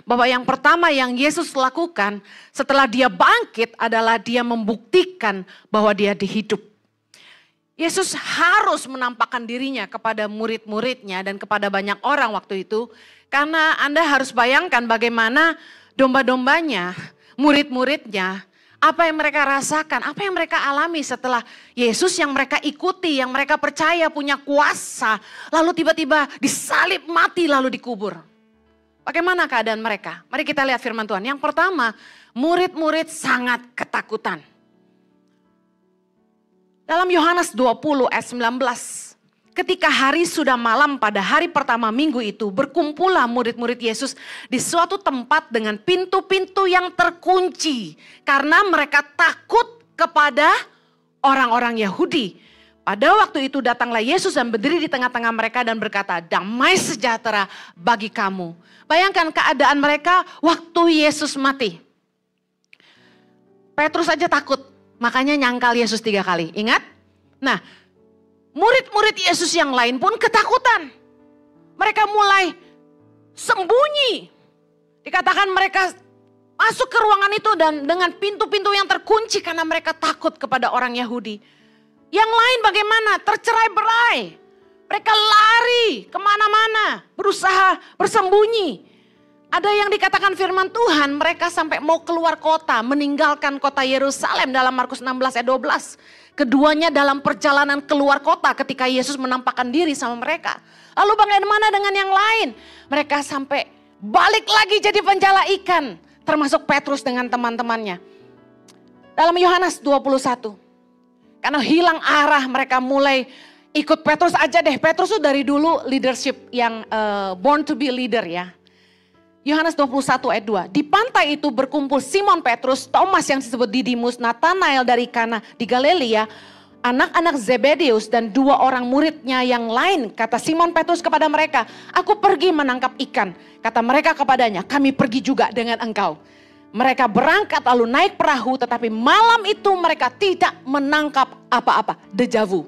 bahwa yang pertama yang Yesus lakukan setelah dia bangkit adalah dia membuktikan bahwa dia hidup. Yesus harus menampakkan dirinya kepada murid-muridnya dan kepada banyak orang waktu itu. Karena Anda harus bayangkan bagaimana domba-dombanya, murid-muridnya, apa yang mereka rasakan, apa yang mereka alami setelah Yesus yang mereka ikuti, yang mereka percaya punya kuasa. Lalu tiba-tiba disalib, mati, lalu dikubur. Bagaimana keadaan mereka? Mari kita lihat firman Tuhan. Yang pertama, murid-murid sangat ketakutan. Dalam Yohanes 20 ayat 19, ketika hari sudah malam pada hari pertama minggu itu, berkumpullah murid-murid Yesus di suatu tempat dengan pintu-pintu yang terkunci. Karena mereka takut kepada orang-orang Yahudi. Pada waktu itu datanglah Yesus dan berdiri di tengah-tengah mereka dan berkata, damai sejahtera bagi kamu. Bayangkan keadaan mereka waktu Yesus mati. Petrus saja takut, makanya nyangkal Yesus 3 kali. Ingat? Nah, murid-murid Yesus yang lain pun ketakutan. Mereka mulai sembunyi. Dikatakan mereka masuk ke ruangan itu dan dengan pintu-pintu yang terkunci karena mereka takut kepada orang Yahudi. Yang lain bagaimana? Tercerai-berai. Mereka lari kemana-mana, berusaha bersembunyi. Ada yang dikatakan firman Tuhan, mereka sampai mau keluar kota, meninggalkan kota Yerusalem dalam Markus 16 ayat 12. Keduanya dalam perjalanan keluar kota ketika Yesus menampakkan diri sama mereka. Lalu bagaimana dengan yang lain? Mereka sampai balik lagi jadi penjala ikan, termasuk Petrus dengan teman-temannya. Dalam Yohanes 21, karena hilang arah mereka mulai ikut Petrus aja deh. Petrus itu dari dulu leadership yang born to be leader ya. Yohanes 21 ayat 2. Di pantai itu berkumpul Simon Petrus, Thomas yang disebut Didimus, Nathanael dari Kana di Galilea, anak-anak Zebedeus dan 2 orang muridnya yang lain. Kata Simon Petrus kepada mereka, aku pergi menangkap ikan. Kata mereka kepadanya, kami pergi juga dengan engkau. Mereka berangkat lalu naik perahu, tetapi malam itu mereka tidak menangkap apa-apa. Deja vu.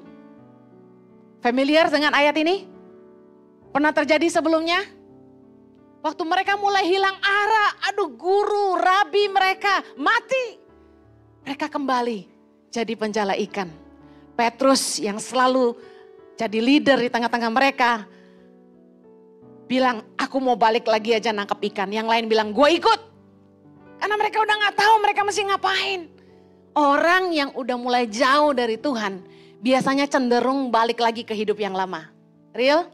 Familiar dengan ayat ini? Pernah terjadi sebelumnya? Waktu mereka mulai hilang arah, aduh guru, rabi mereka mati. Mereka kembali jadi penjala ikan. Petrus yang selalu jadi leader di tengah-tengah mereka, bilang aku mau balik lagi aja nangkap ikan. Yang lain bilang gue ikut. Karena mereka udah gak tahu mereka mesti ngapain. Orang yang udah mulai jauh dari Tuhan, biasanya cenderung balik lagi ke hidup yang lama. Real?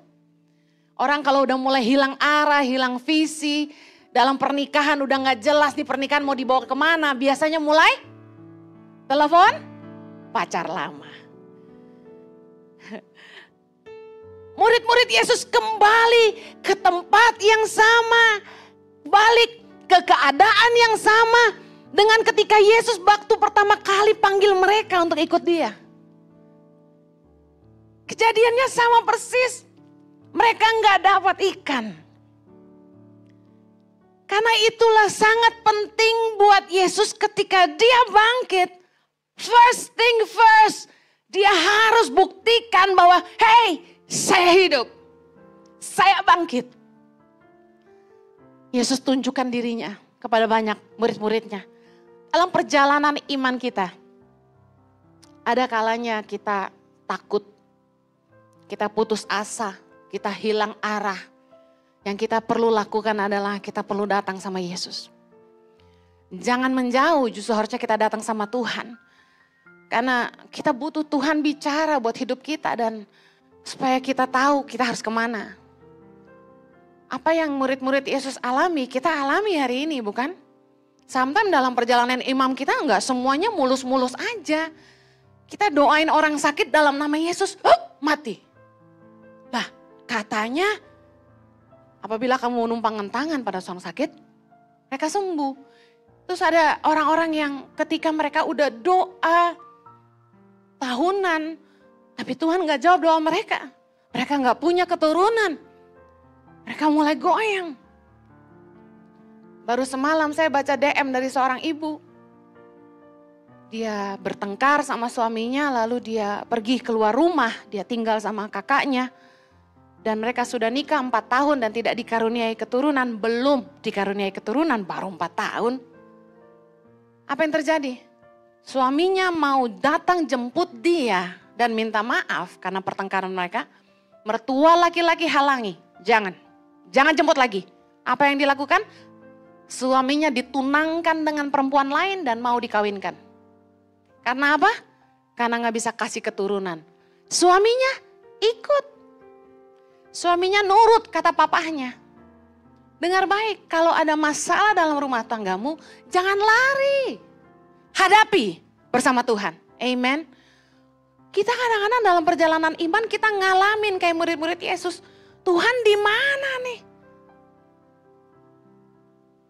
Orang kalau udah mulai hilang arah, hilang visi, dalam pernikahan udah gak jelas di pernikahan mau dibawa kemana. Biasanya mulai telepon pacar lama. Murid-murid Yesus kembali ke tempat yang sama. Balik ke keadaan yang sama. Dengan ketika Yesus waktu pertama kali panggil mereka untuk ikut dia. Kejadiannya sama persis. Mereka nggak dapat ikan. Karena itulah sangat penting buat Yesus ketika dia bangkit. First thing first. Dia harus buktikan bahwa hey, saya hidup. Saya bangkit. Yesus tunjukkan dirinya kepada banyak murid-muridnya. Dalam perjalanan iman kita. Ada kalanya kita takut. Kita putus asa. Kita hilang arah. Yang kita perlu lakukan adalah kita perlu datang sama Yesus. Jangan menjauh, justru harusnya kita datang sama Tuhan. Karena kita butuh Tuhan bicara buat hidup kita dan supaya kita tahu kita harus kemana. Apa yang murid-murid Yesus alami, kita alami hari ini bukan? Sometimes dalam perjalanan imam kita enggak semuanya mulus-mulus aja. Kita doain orang sakit dalam nama Yesus, mati. Lah, katanya apabila kamu numpang tangan pada seorang sakit, mereka sembuh. Terus ada orang-orang yang ketika mereka udah doa tahunan, tapi Tuhan gak jawab doa mereka. Mereka gak punya keturunan. Mereka mulai goyang. Baru semalam saya baca DM dari seorang ibu. Dia bertengkar sama suaminya, lalu dia pergi keluar rumah, dia tinggal sama kakaknya. Dan mereka sudah nikah 4 tahun dan tidak dikaruniai keturunan. Belum dikaruniai keturunan, baru 4 tahun. Apa yang terjadi? Suaminya mau datang jemput dia dan minta maaf karena pertengkaran mereka. Mertua laki-laki halangi. Jangan jemput lagi. Apa yang dilakukan? Suaminya ditunangkan dengan perempuan lain dan mau dikawinkan. Karena apa? Karena gak bisa kasih keturunan. Suaminya ikut. Suaminya nurut kata papahnya. Dengar baik, kalau ada masalah dalam rumah tanggamu, jangan lari. Hadapi bersama Tuhan. Amen. Kita kadang-kadang dalam perjalanan iman kita ngalamin kayak murid-murid Yesus. Tuhan di mana nih?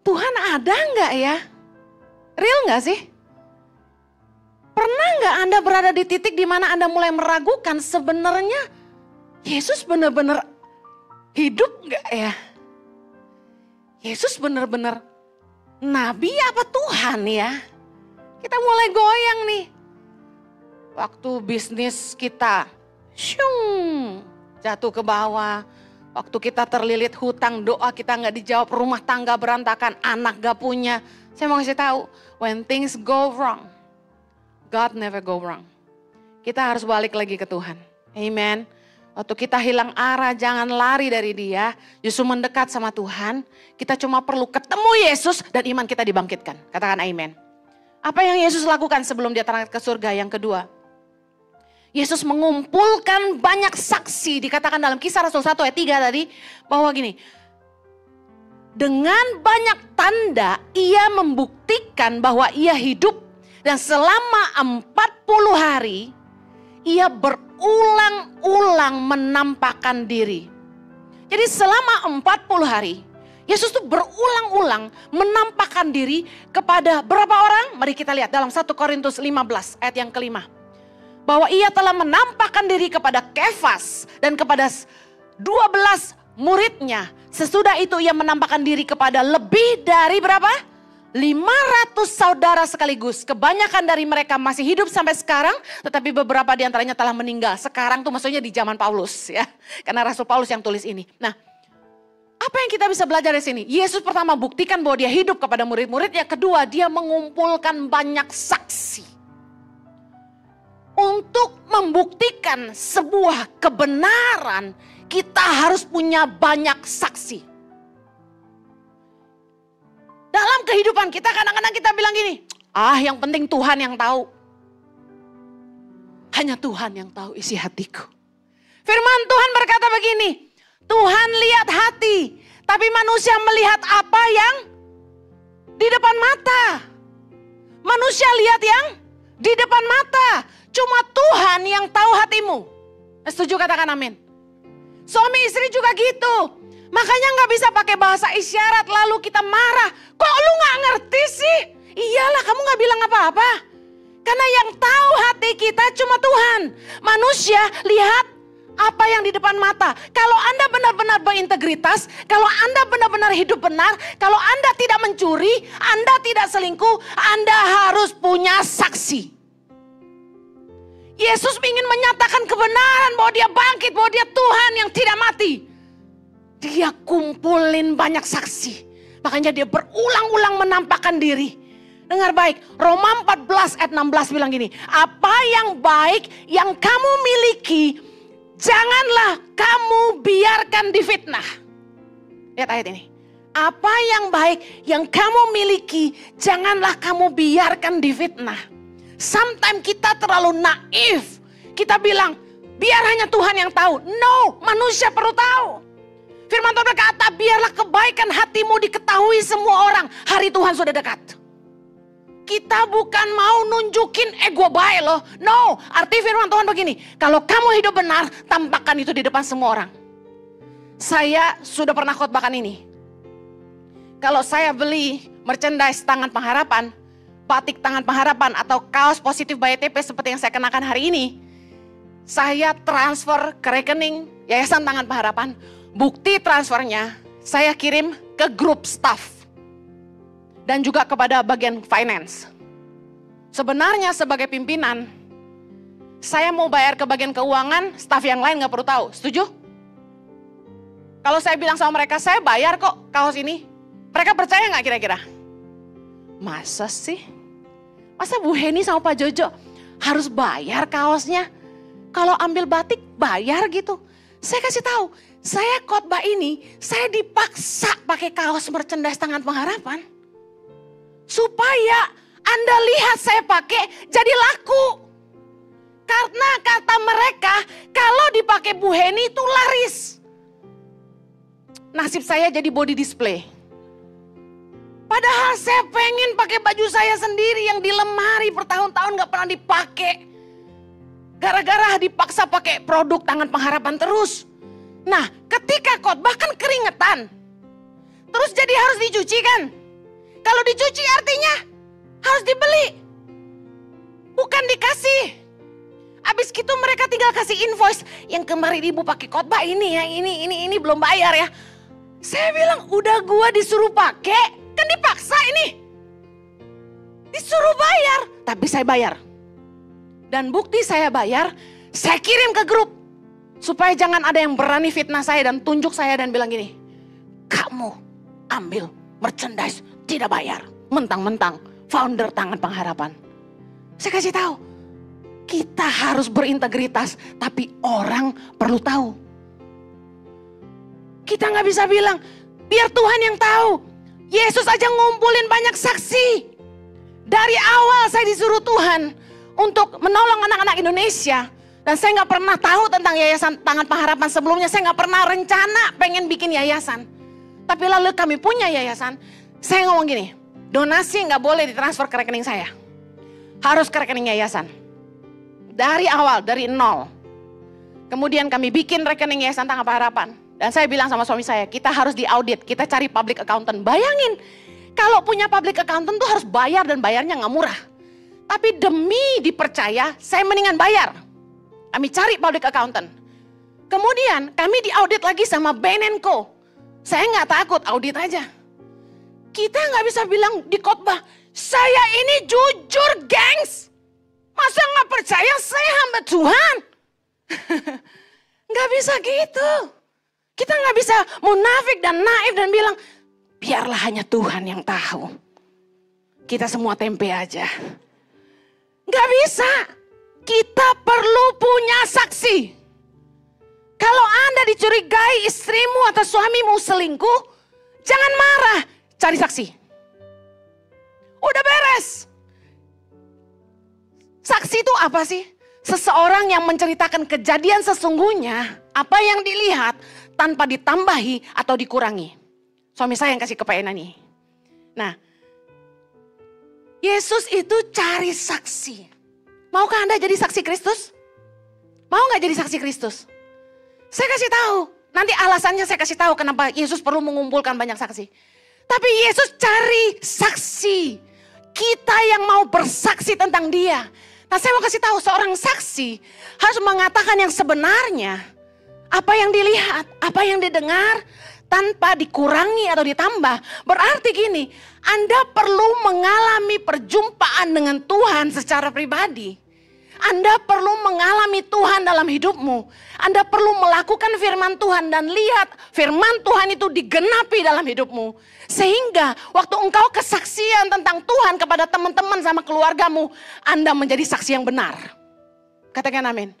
Tuhan ada nggak ya? Real nggak sih? Pernah nggak Anda berada di titik di mana Anda mulai meragukan sebenarnya Yesus benar-benar hidup nggak ya? Yesus benar-benar nabi apa Tuhan ya? Kita mulai goyang nih. Waktu bisnis kita jatuh ke bawah. Waktu kita terlilit hutang, doa kita gak dijawab, rumah tangga berantakan, anak gak punya. Saya mau kasih tahu, when things go wrong, God never go wrong. Kita harus balik lagi ke Tuhan. Amen. Waktu kita hilang arah, jangan lari dari Dia, justru mendekat sama Tuhan. Kita cuma perlu ketemu Yesus dan iman kita dibangkitkan. Katakan amen. Apa yang Yesus lakukan sebelum Dia terangkat ke surga? Yang kedua, Yesus mengumpulkan banyak saksi. Dikatakan dalam Kisah Rasul 1 ayat 3 tadi, bahwa gini, dengan banyak tanda ia membuktikan bahwa ia hidup. Dan selama 40 hari ia berulang-ulang menampakkan diri. Jadi selama 40 hari Yesus tuh berulang-ulang menampakkan diri kepada berapa orang? Mari kita lihat dalam 1 Korintus 15 ayat yang kelima. Bahwa ia telah menampakkan diri kepada Kefas dan kepada 12 muridnya. Sesudah itu ia menampakkan diri kepada lebih dari berapa? 500 saudara sekaligus. Kebanyakan dari mereka masih hidup sampai sekarang, tetapi beberapa di antaranya telah meninggal. Sekarang tuh maksudnya di zaman Paulus ya. Karena Rasul Paulus yang tulis ini. Nah, apa yang kita bisa belajar dari sini? Yesus pertama buktikan bahwa dia hidup kepada murid-muridnya. Kedua, dia mengumpulkan banyak saksi. Untuk membuktikan sebuah kebenaran, kita harus punya banyak saksi. Dalam kehidupan kita kadang-kadang kita bilang gini, yang penting Tuhan yang tahu. Hanya Tuhan yang tahu isi hatiku. Firman Tuhan berkata begini, Tuhan lihat hati, tapi manusia melihat apa yang di depan mata. Manusia lihat yang di depan mata. Cuma Tuhan yang tahu hatimu. Setuju, katakan amin. Suami istri juga gitu. Makanya gak bisa pakai bahasa isyarat lalu kita marah. Kok lu gak ngerti sih? Iyalah, kamu gak bilang apa-apa. Karena yang tahu hati kita cuma Tuhan. Manusia lihat apa yang di depan mata. Kalau Anda benar-benar berintegritas, kalau Anda benar-benar hidup benar, kalau Anda tidak mencuri, Anda tidak selingkuh, Anda harus punya saksi. Yesus ingin menyatakan kebenaran bahwa dia bangkit, bahwa dia Tuhan yang tidak mati. Dia kumpulin banyak saksi. Makanya dia berulang-ulang menampakkan diri. Dengar baik, Roma 14 ayat 16 bilang gini. Apa yang baik yang kamu miliki, janganlah kamu biarkan difitnah. Lihat ayat ini. Apa yang baik yang kamu miliki, janganlah kamu biarkan difitnah. Sometimes kita terlalu naif. Kita bilang, biar hanya Tuhan yang tahu. No, manusia perlu tahu. Firman Tuhan berkata, biarlah kebaikan hatimu diketahui semua orang. Hari Tuhan sudah dekat. Kita bukan mau nunjukin ego baik loh. No, arti firman Tuhan begini. Kalau kamu hidup benar, tampakkan itu di depan semua orang. Saya sudah pernah khotbahkan ini. Kalau saya beli merchandise Tangan Pengharapan, batik Tangan Pengharapan atau kaos Positif by ETP seperti yang saya kenakan hari ini, saya transfer ke rekening Yayasan Tangan Pengharapan. Bukti transfernya saya kirim ke grup staff dan juga kepada bagian finance. Sebenarnya sebagai pimpinan, saya mau bayar ke bagian keuangan, staff yang lain gak perlu tahu. Setuju? Kalau saya bilang sama mereka, saya bayar kok kaos ini. Mereka percaya gak kira-kira? Masa sih? Masa Bu Heni sama Pak Jojo harus bayar kaosnya? Kalau ambil batik bayar gitu. Saya kasih tahu, saya khotbah ini, saya dipaksa pakai kaos merchandise Tangan Pengharapan. Supaya Anda lihat saya pakai jadi laku. Karena kata mereka, kalau dipakai Bu Heni itu laris. Nasib saya jadi body display. Padahal saya pengen pakai baju saya sendiri yang di lemari bertahun-tahun gak pernah dipakai. Gara-gara dipaksa pakai produk Tangan Pengharapan terus. Nah, ketika khotbah kan keringetan. Terus jadi harus dicuci kan? Kalau dicuci artinya harus dibeli. Bukan dikasih. Habis gitu mereka tinggal kasih invoice. Yang kemarin ibu pakai khotbah ini ya, ini belum bayar ya. Saya bilang udah gua disuruh pakai, kan dipaksa ini. Disuruh bayar, tapi saya bayar. Dan bukti saya bayar, saya kirim ke grup. Supaya jangan ada yang berani fitnah saya dan tunjuk saya dan bilang gini. Kamu ambil merchandise tidak bayar. Mentang-mentang founder Tangan Pengharapan. Saya kasih tahu. Kita harus berintegritas, tapi orang perlu tahu. Kita gak bisa bilang, biar Tuhan yang tahu. Yesus aja ngumpulin banyak saksi. Dari awal saya disuruh Tuhan untuk menolong anak-anak Indonesia. Dan saya gak pernah tahu tentang Yayasan Tangan Pengharapan sebelumnya. Saya gak pernah rencana pengen bikin yayasan. Tapi lalu kami punya yayasan. Saya ngomong gini, donasi gak boleh ditransfer ke rekening saya. Harus ke rekening yayasan. Dari awal, dari nol. Kemudian kami bikin rekening Yayasan Tangan Pengharapan. Dan saya bilang sama suami saya, kita harus diaudit, kita cari public accountant. Bayangin, kalau punya public accountant tuh harus bayar dan bayarnya gak murah. Tapi demi dipercaya, saya mendingan bayar. Kami cari public accountant. Kemudian kami diaudit lagi sama Bain & Co. Saya gak takut, audit aja. Kita gak bisa bilang di khotbah, saya ini jujur gengs. Masa gak percaya saya hamba Tuhan? Gak bisa gitu. Kita gak bisa munafik dan naif dan bilang, biarlah hanya Tuhan yang tahu. Kita semua tempe aja. Gak bisa. Kita perlu punya saksi. Kalau Anda dicurigai istrimu atau suamimu selingkuh, jangan marah, cari saksi. Udah beres. Saksi itu apa sih? Seseorang yang menceritakan kejadian sesungguhnya, apa yang dilihat tanpa ditambahi atau dikurangi. Suami saya yang kasih kepayanan nih. Nah, Yesus itu cari saksi. Maukah Anda jadi saksi Kristus? Mau gak jadi saksi Kristus? Saya kasih tahu. Nanti alasannya saya kasih tahu kenapa Yesus perlu mengumpulkan banyak saksi. Tapi Yesus cari saksi. Kita yang mau bersaksi tentang dia. Nah, saya mau kasih tahu, seorang saksi harus mengatakan yang sebenarnya. Apa yang dilihat, apa yang didengar, tanpa dikurangi atau ditambah. Berarti gini, Anda perlu mengalami perjumpaan dengan Tuhan secara pribadi. Anda perlu mengalami Tuhan dalam hidupmu. Anda perlu melakukan firman Tuhan dan lihat firman Tuhan itu digenapi dalam hidupmu. Sehingga waktu engkau kesaksian tentang Tuhan kepada teman-teman sama keluargamu, Anda menjadi saksi yang benar. Katakan amin.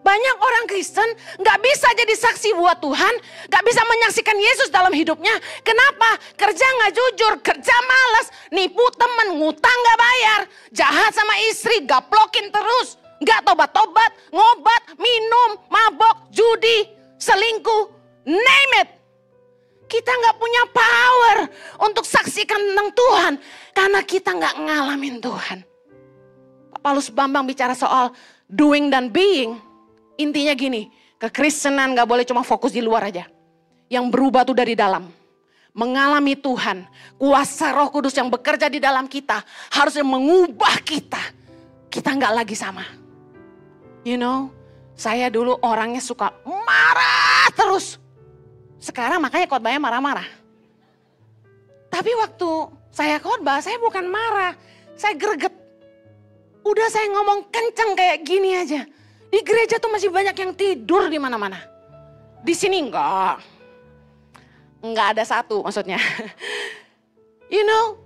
Banyak orang Kristen gak bisa jadi saksi buat Tuhan, gak bisa menyaksikan Yesus dalam hidupnya. Kenapa? Kerja gak jujur, kerja malas, nipu temen, ngutang gak bayar, jahat sama istri, gaplokin terus, gak tobat-tobat, ngobat, minum, mabok, judi, selingkuh, name it. Kita gak punya power untuk saksikan tentang Tuhan karena kita gak ngalamin Tuhan. Pak Paulus Bambang bicara soal doing dan being. Intinya gini, kekristenan gak boleh cuma fokus di luar aja. Yang berubah tuh dari dalam. Mengalami Tuhan, kuasa Roh Kudus yang bekerja di dalam kita harus mengubah kita. Kita gak lagi sama. You know, saya dulu orangnya suka marah terus. Sekarang makanya khotbahnya marah-marah. Tapi waktu saya khotbah, saya bukan marah. Saya greget. Udah saya ngomong kenceng kayak gini aja. Di gereja tuh masih banyak yang tidur di mana-mana. Di sini enggak. Enggak ada satu maksudnya. You know,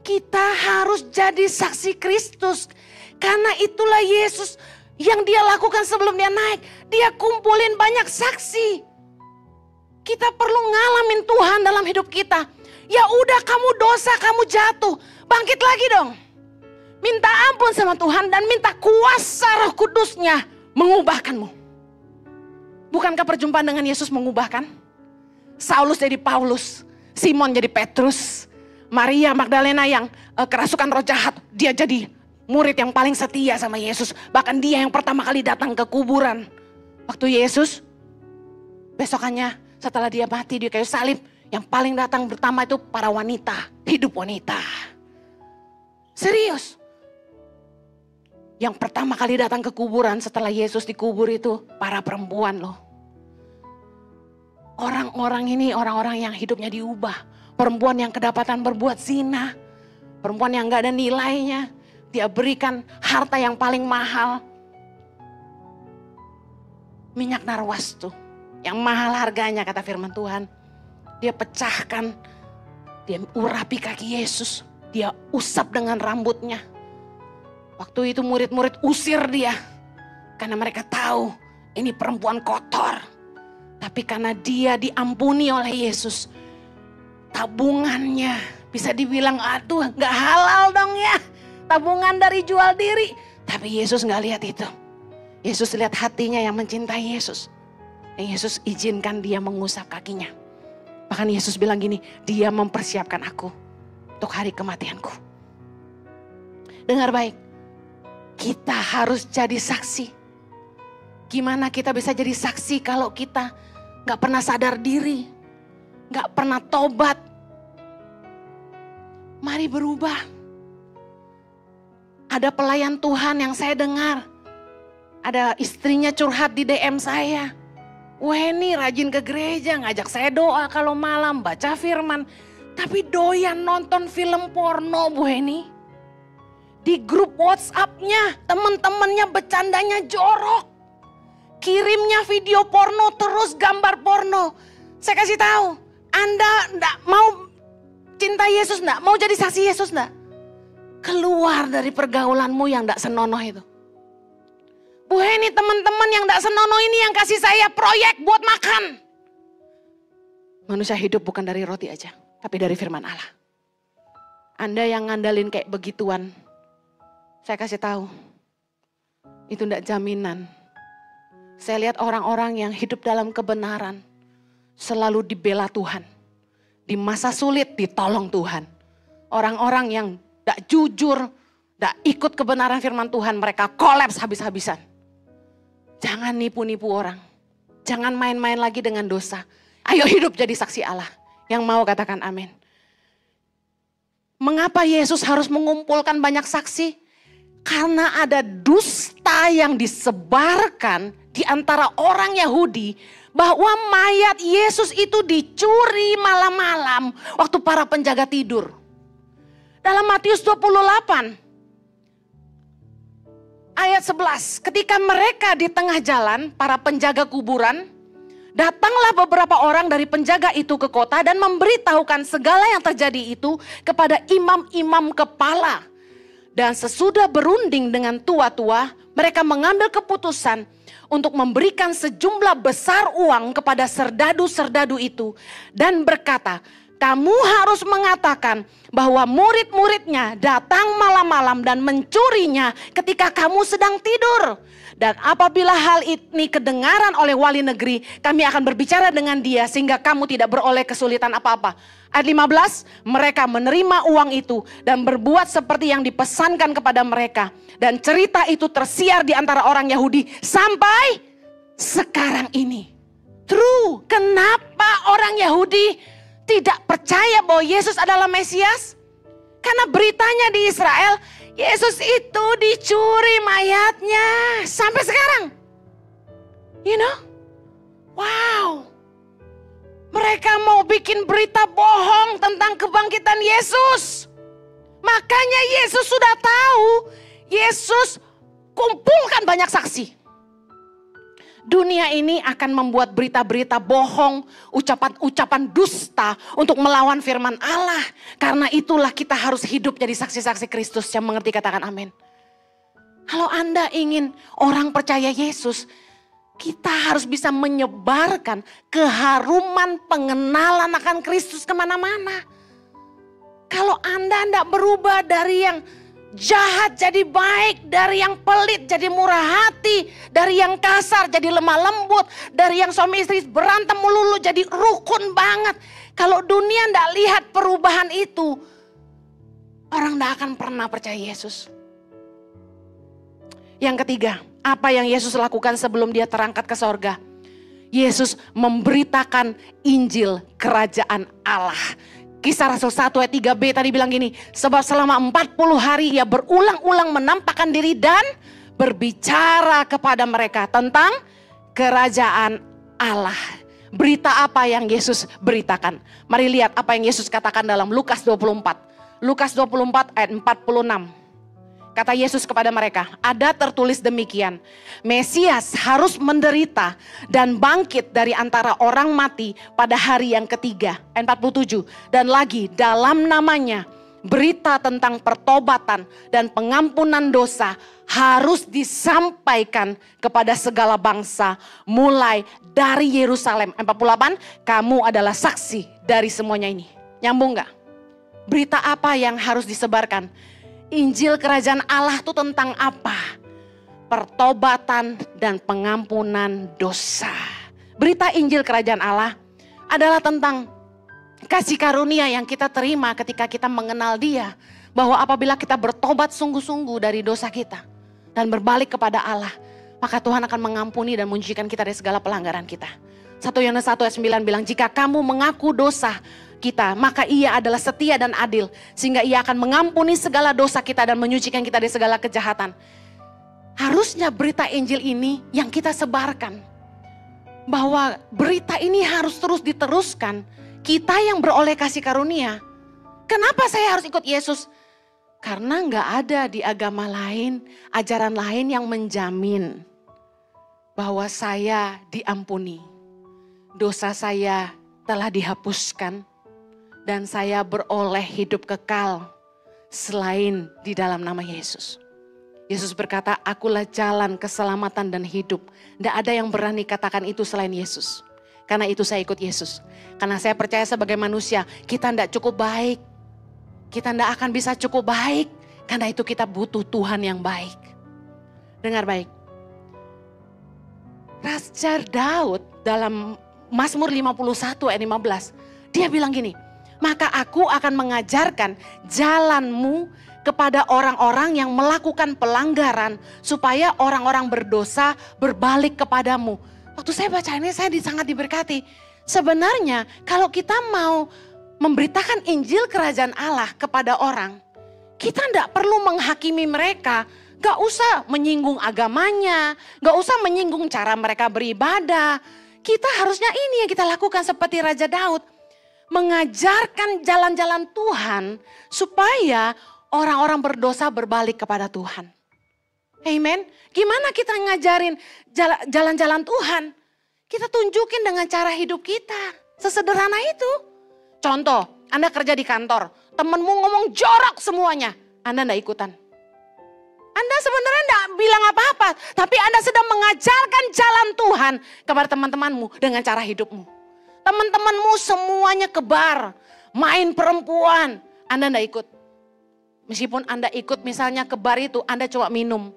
kita harus jadi saksi Kristus. Karena itulah Yesus yang dia lakukan sebelum dia naik. Dia kumpulin banyak saksi. Kita perlu ngalamin Tuhan dalam hidup kita. Ya udah, kamu dosa, kamu jatuh. Bangkit lagi dong. Minta ampun sama Tuhan dan minta kuasa Roh Kudusnya mengubahkanmu. Bukankah perjumpaan dengan Yesus mengubahkan? Saulus jadi Paulus, Simon jadi Petrus, Maria Magdalena yang kerasukan roh jahat, dia jadi murid yang paling setia sama Yesus. Bahkan dia yang pertama kali datang ke kuburan. Waktu Yesus, besokannya setelah dia mati di kayu salib, yang paling datang pertama itu para wanita, hidup wanita. Serius. Yang pertama kali datang ke kuburan setelah Yesus dikubur itu para perempuan loh. Orang-orang ini orang-orang yang hidupnya diubah. Perempuan yang kedapatan berbuat zina. Perempuan yang gak ada nilainya. Dia berikan harta yang paling mahal. Minyak narwastu. Yang mahal harganya kata firman Tuhan. Dia pecahkan. Dia urapi kaki Yesus. Dia usap dengan rambutnya. Waktu itu murid-murid usir dia. Karena mereka tahu ini perempuan kotor. Tapi karena dia diampuni oleh Yesus. Tabungannya bisa dibilang aduh gak halal dong ya. Tabungan dari jual diri. Tapi Yesus gak lihat itu. Yesus lihat hatinya yang mencintai Yesus. Dan Yesus izinkan dia mengusap kakinya. Bahkan Yesus bilang gini, dia mempersiapkan aku untuk hari kematianku. Dengar baik. Kita harus jadi saksi. Gimana kita bisa jadi saksi kalau kita gak pernah sadar diri. Gak pernah tobat. Mari berubah. Ada pelayan Tuhan yang saya dengar. Ada istrinya curhat di DM saya. Wah ini rajin ke gereja, ngajak saya doa kalau malam, baca firman. Tapi doyan nonton film porno Bu Heni. Di grup WhatsApp-nya, teman-temannya bercandanya jorok. Kirimnya video porno terus gambar porno. Saya kasih tahu, Anda enggak mau cinta Yesus enggak? Mau jadi saksi Yesus enggak? Keluar dari pergaulanmu yang enggak senonoh itu. Bu Heni, teman-teman yang enggak senonoh ini yang kasih saya proyek buat makan. Manusia hidup bukan dari roti aja, tapi dari firman Allah. Anda yang ngandalin kayak begituan, saya kasih tahu, itu enggak jaminan. Saya lihat orang-orang yang hidup dalam kebenaran, selalu dibela Tuhan. Di masa sulit ditolong Tuhan. Orang-orang yang enggak jujur, enggak ikut kebenaran firman Tuhan, mereka kolaps habis-habisan. Jangan nipu-nipu orang. Jangan main-main lagi dengan dosa. Ayo hidup jadi saksi Allah. Yang mau katakan amin. Mengapa Yesus harus mengumpulkan banyak saksi? Karena ada dusta yang disebarkan di antara orang Yahudi bahwa mayat Yesus itu dicuri malam-malam waktu para penjaga tidur. Dalam Matius 28 ayat 11, ketika mereka di tengah jalan, para penjaga kuburan, datanglah beberapa orang dari penjaga itu ke kota dan memberitahukan segala yang terjadi itu kepada imam-imam kepala. Dan sesudah berunding dengan tua-tua, mereka mengambil keputusan untuk memberikan sejumlah besar uang kepada serdadu-serdadu itu. Dan berkata, kamu harus mengatakan bahwa murid-muridnya datang malam-malam dan mencurinya ketika kamu sedang tidur. Dan apabila hal ini kedengaran oleh wali negeri, kami akan berbicara dengan dia sehingga kamu tidak beroleh kesulitan apa-apa. Ayat 15, mereka menerima uang itu dan berbuat seperti yang dipesankan kepada mereka. Dan cerita itu tersiar di antara orang Yahudi sampai sekarang ini. True, kenapa orang Yahudi tidak percaya bahwa Yesus adalah Mesias? Karena beritanya di Israel, Yesus itu dicuri mayatnya sampai sekarang. You know? Wow. Mereka mau bikin berita bohong tentang kebangkitan Yesus. Makanya Yesus sudah tahu. Yesus kumpulkan banyak saksi. Dunia ini akan membuat berita-berita bohong, ucapan-ucapan dusta untuk melawan firman Allah. Karena itulah kita harus hidup jadi saksi-saksi Kristus yang mengerti, katakan amin. Kalau Anda ingin orang percaya Yesus, kita harus bisa menyebarkan keharuman pengenalan akan Kristus kemana-mana. Kalau Anda tidak berubah dari yang jahat jadi baik, dari yang pelit jadi murah hati, dari yang kasar jadi lemah lembut, dari yang suami istri berantem melulu jadi rukun banget. Kalau dunia tidak lihat perubahan itu, orang tidak akan pernah percaya Yesus. Yang ketiga, apa yang Yesus lakukan sebelum dia terangkat ke sorga? Yesus memberitakan Injil Kerajaan Allah. Kisah Rasul 1 ayat 3b tadi bilang gini, sebab selama 40 hari ia berulang-ulang menampakkan diri dan berbicara kepada mereka tentang Kerajaan Allah. Berita apa yang Yesus beritakan? Mari lihat apa yang Yesus katakan dalam Lukas 24. Lukas 24 ayat 46. Kata Yesus kepada mereka, ada tertulis demikian, Mesias harus menderita dan bangkit dari antara orang mati pada hari yang ketiga. Ayat 47, dan lagi dalam namanya berita tentang pertobatan dan pengampunan dosa harus disampaikan kepada segala bangsa mulai dari Yerusalem. 48, kamu adalah saksi dari semuanya ini. Nyambung gak? Berita apa yang harus disebarkan? Injil Kerajaan Allah itu tentang apa? Pertobatan dan pengampunan dosa. Berita Injil Kerajaan Allah adalah tentang kasih karunia yang kita terima ketika kita mengenal Dia. Bahwa apabila kita bertobat sungguh-sungguh dari dosa kita dan berbalik kepada Allah, maka Tuhan akan mengampuni dan menyucikan kita dari segala pelanggaran kita. 1 Yohanes 1 ayat 9 bilang, jika kamu mengaku dosa kita, maka ia adalah setia dan adil, sehingga ia akan mengampuni segala dosa kita dan menyucikan kita dari segala kejahatan. Harusnya berita Injil ini yang kita sebarkan, bahwa berita ini harus terus diteruskan. Kita yang beroleh kasih karunia. Kenapa saya harus ikut Yesus? Karena gak ada di agama lain, ajaran lain yang menjamin bahwa saya diampuni, dosa saya telah dihapuskan, dan saya beroleh hidup kekal selain di dalam nama Yesus. Yesus berkata, akulah jalan, keselamatan dan hidup. Tidak ada yang berani katakan itu selain Yesus. Karena itu saya ikut Yesus. Karena saya percaya sebagai manusia, kita tidak cukup baik. Kita tidak akan bisa cukup baik. Karena itu kita butuh Tuhan yang baik. Dengar baik. Raja Daud dalam Mazmur 51 ayat 15. Dia bilang gini, maka aku akan mengajarkan jalanmu kepada orang-orang yang melakukan pelanggaran, supaya orang-orang berdosa berbalik kepadamu. Waktu saya baca ini saya sangat diberkati. Sebenarnya kalau kita mau memberitakan Injil Kerajaan Allah kepada orang, kita tidak perlu menghakimi mereka. Gak usah menyinggung agamanya, gak usah menyinggung cara mereka beribadah. Kita harusnya ini yang kita lakukan seperti Raja Daud. Mengajarkan jalan-jalan Tuhan supaya orang-orang berdosa berbalik kepada Tuhan. Amen. Gimana kita ngajarin jalan-jalan Tuhan? Kita tunjukin dengan cara hidup kita. Sesederhana itu. Contoh, Anda kerja di kantor, temenmu ngomong jorok semuanya, Anda enggak ikutan. Anda sebenarnya enggak bilang apa-apa, tapi Anda sedang mengajarkan jalan Tuhan kepada teman-temanmu dengan cara hidupmu. Teman-temanmu semuanya kebar, main perempuan, Anda enggak ikut. Meskipun Anda ikut misalnya kebar itu, Anda coba minum.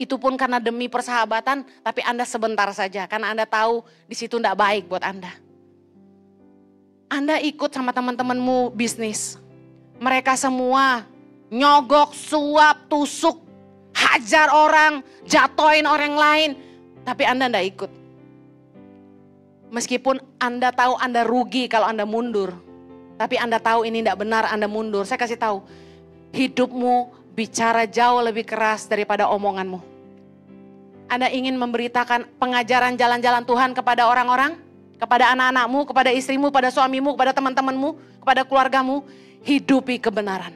Itu pun karena demi persahabatan, tapi Anda sebentar saja. Karena Anda tahu di situ enggak baik buat Anda. Anda ikut sama teman-temanmu bisnis. Mereka semua nyogok, suap, tusuk, hajar orang, jatoin orang lain. Tapi Anda enggak ikut. Meskipun Anda tahu Anda rugi kalau Anda mundur. Tapi Anda tahu ini tidak benar, Anda mundur. Saya kasih tahu, hidupmu bicara jauh lebih keras daripada omonganmu. Anda ingin memberitakan pengajaran jalan-jalan Tuhan kepada orang-orang? Kepada anak-anakmu, kepada istrimu, kepada suamimu, kepada teman-temanmu, kepada keluargamu. Hidupi kebenaran.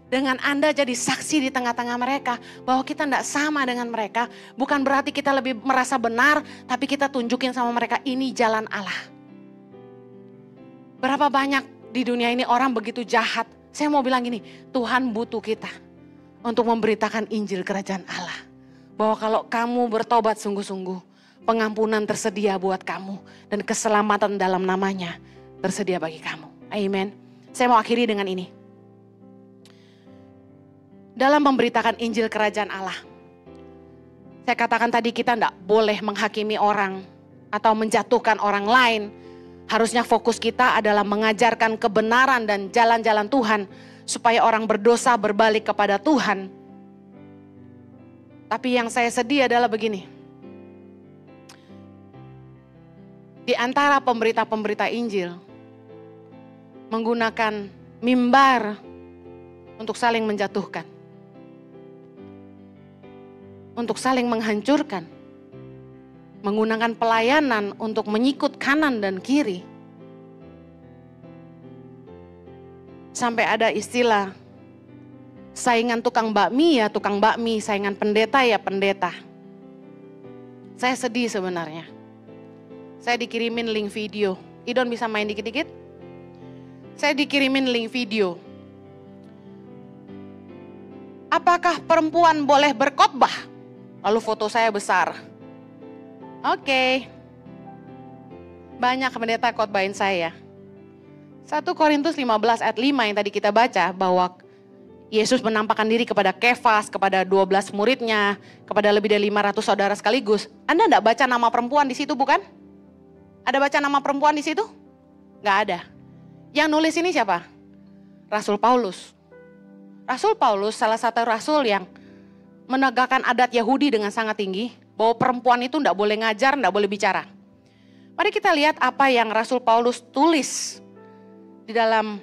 Dengan Anda jadi saksi di tengah-tengah mereka bahwa kita tidak sama dengan mereka. Bukan berarti kita lebih merasa benar, tapi kita tunjukin sama mereka ini jalan Allah. Berapa banyak di dunia ini orang begitu jahat. Saya mau bilang gini, Tuhan butuh kita untuk memberitakan Injil Kerajaan Allah. Bahwa kalau kamu bertobat sungguh-sungguh, pengampunan tersedia buat kamu. Dan keselamatan dalam namanya tersedia bagi kamu. Amin. Saya mau akhiri dengan ini. Dalam memberitakan Injil Kerajaan Allah. Saya katakan tadi kita tidak boleh menghakimi orang atau menjatuhkan orang lain. Harusnya fokus kita adalah mengajarkan kebenaran dan jalan-jalan Tuhan. Supaya orang berdosa berbalik kepada Tuhan. Tapi yang saya sedih adalah begini. Di antara pemberita-pemberita Injil. Menggunakan mimbar untuk saling menjatuhkan. Untuk saling menghancurkan. Menggunakan pelayanan untuk menyikut kanan dan kiri. Sampai ada istilah, saingan tukang bakmi ya tukang bakmi, saingan pendeta ya pendeta. Saya sedih sebenarnya. Saya dikirimin link video. Idon bisa main dikit-dikit? Saya dikirimin link video. Apakah perempuan boleh berkhotbah? Lalu foto saya besar. Oke. Banyak pendeta khotbahin saya. 1 Korintus 15 ayat 5 yang tadi kita baca. Bahwa Yesus menampakkan diri kepada Kefas, kepada 12 muridnya, kepada lebih dari 500 saudara sekaligus. Anda enggak baca nama perempuan di situ bukan? Ada baca nama perempuan di situ? Enggak ada. Yang nulis ini siapa? Rasul Paulus. Rasul Paulus salah satu rasul yang menegakkan adat Yahudi dengan sangat tinggi, bahwa perempuan itu tidak boleh ngajar, tidak boleh bicara. Mari kita lihat apa yang Rasul Paulus tulis di dalam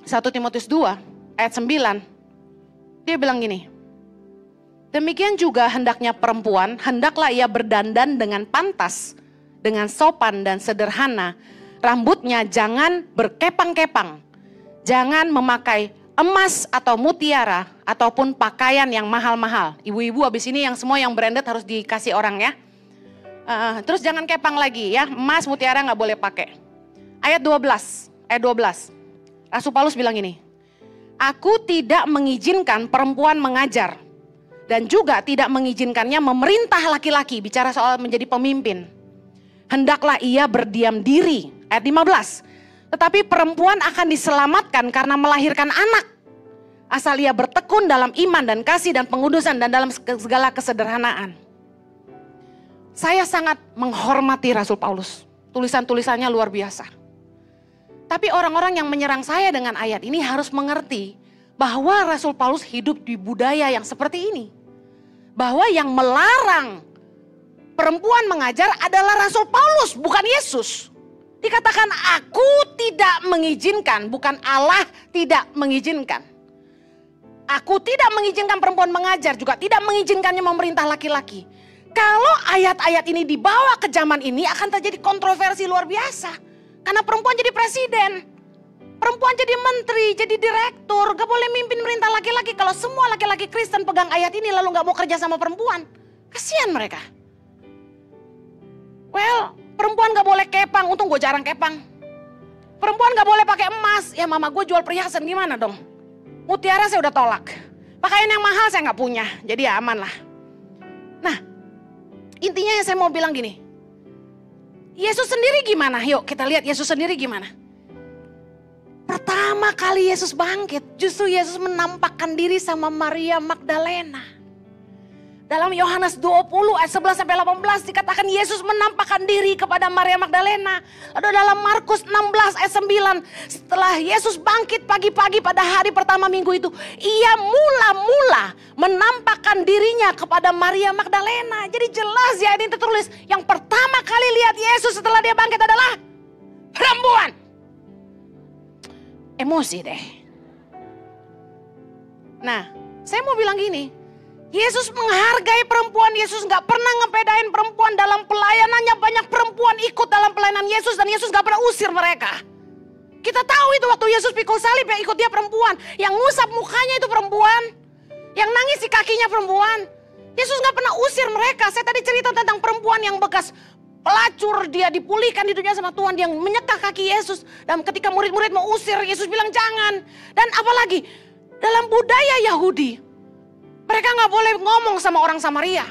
1 Timotius 2 ayat 9. Dia bilang gini, demikian juga hendaknya perempuan, hendaklah ia berdandan dengan pantas, dengan sopan dan sederhana. Rambutnya jangan berkepang-kepang, jangan memakai emas atau mutiara ataupun pakaian yang mahal-mahal. Ibu-ibu habis ini yang semua yang branded harus dikasih orang ya. Terus jangan kepang lagi ya, emas mutiara nggak boleh pakai. Ayat 12. Rasul Paulus bilang ini. Aku tidak mengizinkan perempuan mengajar dan juga tidak mengizinkannya memerintah laki-laki, bicara soal menjadi pemimpin. Hendaklah ia berdiam diri. Ayat 15. Tetapi perempuan akan diselamatkan karena melahirkan anak. Asal ia bertekun dalam iman dan kasih dan pengudusan dan dalam segala kesederhanaan. Saya sangat menghormati Rasul Paulus. Tulisan-tulisannya luar biasa. Tapi orang-orang yang menyerang saya dengan ayat ini harus mengerti bahwa Rasul Paulus hidup di budaya yang seperti ini. Bahwa yang melarang perempuan mengajar adalah Rasul Paulus, bukan Yesus. Dikatakan aku tidak mengizinkan, bukan Allah tidak mengizinkan. Aku tidak mengizinkan perempuan mengajar, juga tidak mengizinkannya memerintah laki-laki. Kalau ayat-ayat ini dibawa ke zaman ini akan terjadi kontroversi luar biasa. Karena perempuan jadi presiden, perempuan jadi menteri, jadi direktur, gak boleh mimpin perintah laki-laki. Kalau semua laki-laki Kristen pegang ayat ini lalu gak mau kerja sama perempuan, kasihan mereka. Well, perempuan gak boleh kepang, untung gue jarang kepang. Perempuan gak boleh pakai emas, ya mama gue jual perhiasan gimana dong. Mutiara saya udah tolak, pakaian yang mahal saya gak punya, jadi ya aman lah. Nah, intinya yang saya mau bilang gini, Yesus sendiri gimana? Yuk kita lihat Yesus sendiri gimana. Pertama kali Yesus bangkit, justru Yesus menampakkan diri sama Maria Magdalena. Dalam Yohanes 20 ayat 11-18 dikatakan Yesus menampakkan diri kepada Maria Magdalena. Lalu dalam Markus 16 ayat 9, setelah Yesus bangkit pagi-pagi pada hari pertama minggu itu, ia mula-mula menampakkan dirinya kepada Maria Magdalena. Jadi jelas ya ini tertulis, yang pertama kali lihat Yesus setelah dia bangkit adalah perempuan. Emosi deh. Nah, saya mau bilang gini, Yesus menghargai perempuan, Yesus gak pernah ngebedain perempuan dalam pelayanannya. Banyak perempuan ikut dalam pelayanan Yesus dan Yesus gak pernah usir mereka. Kita tahu itu waktu Yesus pikul salib yang ikut dia perempuan. Yang ngusap mukanya itu perempuan. Yang nangis di kakinya perempuan. Yesus gak pernah usir mereka. Saya tadi cerita tentang perempuan yang bekas pelacur, dia dipulihkan di dunia sama Tuhan. Dia menyekak kaki Yesus. Dan ketika murid-murid mau usir, Yesus bilang jangan. Dan apalagi dalam budaya Yahudi, mereka gak boleh ngomong sama orang Samaria.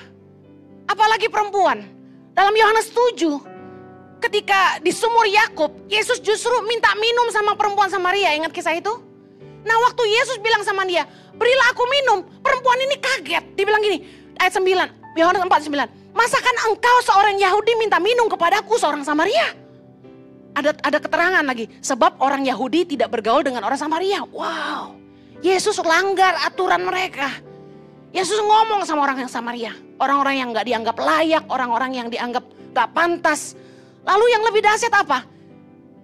Apalagi perempuan. Dalam Yohanes 7, ketika di sumur Yakub, Yesus justru minta minum sama perempuan Samaria. Ingat kisah itu? Nah waktu Yesus bilang sama dia, berilah aku minum. Perempuan ini kaget. Dia bilang gini, ayat 9, Yohanes 4:9. Masakan engkau seorang Yahudi minta minum kepadaku seorang Samaria? Ada keterangan lagi. Sebab orang Yahudi tidak bergaul dengan orang Samaria. Wow. Yesus langgar aturan mereka. Yesus ngomong sama orang yang Samaria. Orang-orang yang gak dianggap layak. Orang-orang yang dianggap gak pantas. Lalu yang lebih dahsyat apa?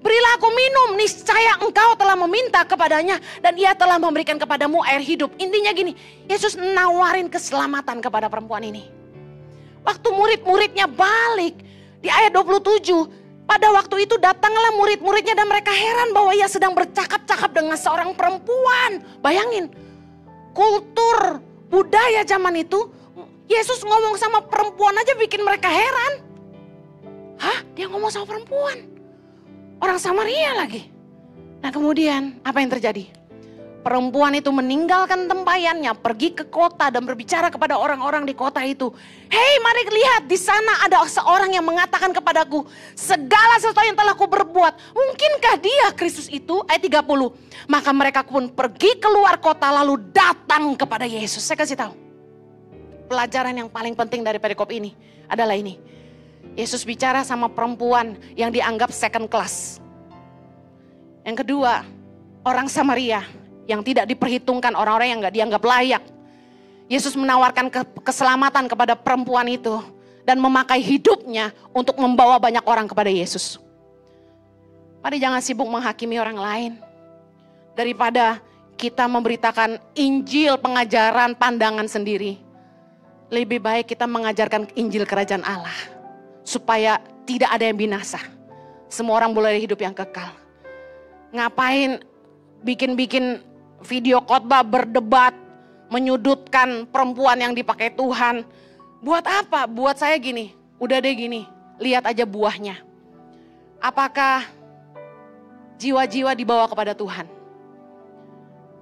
Berilah aku minum. Niscaya engkau telah meminta kepadanya. Dan ia telah memberikan kepadamu air hidup. Intinya gini. Yesus nawarin keselamatan kepada perempuan ini. Waktu murid-muridnya balik di ayat 27, pada waktu itu datanglah murid-muridnya dan mereka heran bahwa ia sedang bercakap-cakap dengan seorang perempuan. Bayangin, kultur budaya zaman itu, Yesus ngomong sama perempuan aja bikin mereka heran. Hah? Dia ngomong sama perempuan? Orang Samaria lagi. Nah kemudian apa yang terjadi? Perempuan itu meninggalkan tempayannya, pergi ke kota dan berbicara kepada orang-orang di kota itu. Hei, mari lihat, di sana ada seorang yang mengatakan kepadaku, segala sesuatu yang telah ku berbuat, mungkinkah dia Kristus itu? Ayat 30. Maka mereka pun pergi keluar kota lalu datang kepada Yesus. Saya kasih tahu. Pelajaran yang paling penting dari perikop ini adalah ini. Yesus bicara sama perempuan yang dianggap second class. Yang kedua, orang Samaria yang tidak diperhitungkan, orang-orang yang gak dianggap layak. Yesus menawarkan keselamatan kepada perempuan itu dan memakai hidupnya untuk membawa banyak orang kepada Yesus. Mari jangan sibuk menghakimi orang lain. Daripada kita memberitakan Injil, pengajaran, pandangan sendiri. Lebih baik kita mengajarkan Injil Kerajaan Allah. Supaya tidak ada yang binasa. Semua orang boleh hidup yang kekal. Ngapain bikin video khotbah berdebat, menyudutkan perempuan yang dipakai Tuhan. Buat apa? Buat saya gini, udah deh gini, lihat aja buahnya. Apakah jiwa-jiwa dibawa kepada Tuhan?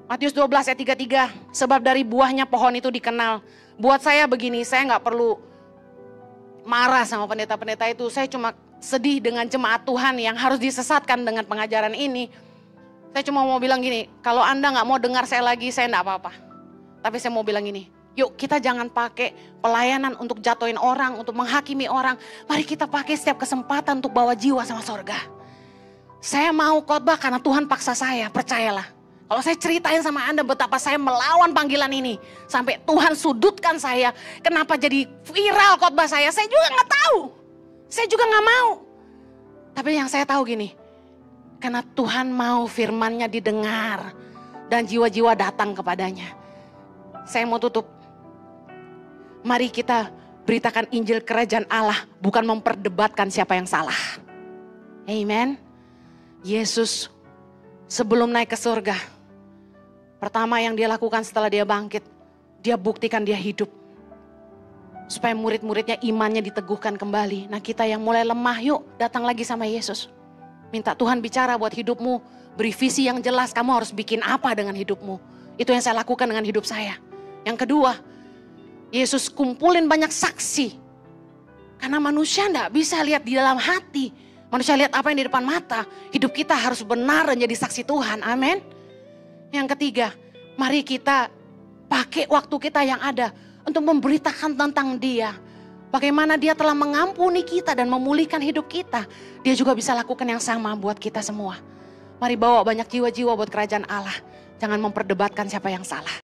Matius 12 ayat 33, sebab dari buahnya pohon itu dikenal. Buat saya begini, saya gak perlu marah sama pendeta-pendeta itu. Saya cuma sedih dengan jemaat Tuhan yang harus disesatkan dengan pengajaran ini. Saya cuma mau bilang gini, kalau Anda gak mau dengar saya lagi, saya gak apa-apa. Tapi saya mau bilang gini, yuk kita jangan pakai pelayanan untuk jatuhin orang, untuk menghakimi orang. Mari kita pakai setiap kesempatan untuk bawa jiwa sama sorga. Saya mau khotbah karena Tuhan paksa saya, percayalah. Kalau saya ceritain sama Anda betapa saya melawan panggilan ini. Sampai Tuhan sudutkan saya, kenapa jadi viral khotbah saya juga gak tahu. Saya juga gak mau. Tapi yang saya tahu gini, karena Tuhan mau firman-Nya didengar dan jiwa-jiwa datang kepadanya. Saya mau tutup. Mari kita beritakan Injil Kerajaan Allah, bukan memperdebatkan siapa yang salah. Amen. Yesus sebelum naik ke surga, pertama yang dia lakukan setelah dia bangkit, dia buktikan dia hidup. Supaya murid-muridnya imannya diteguhkan kembali. Nah kita yang mulai lemah, yuk datang lagi sama Yesus. Minta Tuhan bicara buat hidupmu. Beri visi yang jelas, kamu harus bikin apa dengan hidupmu. Itu yang saya lakukan dengan hidup saya. Yang kedua, Yesus kumpulin banyak saksi. Karena manusia enggak bisa lihat di dalam hati. Manusia lihat apa yang di depan mata. Hidup kita harus benar dan jadi saksi Tuhan. Amin. Yang ketiga, mari kita pakai waktu kita yang ada untuk memberitakan tentang Dia. Bagaimana Dia telah mengampuni kita dan memulihkan hidup kita. Dia juga bisa lakukan yang sama buat kita semua. Mari bawa banyak jiwa-jiwa buat kerajaan Allah. Jangan memperdebatkan siapa yang salah.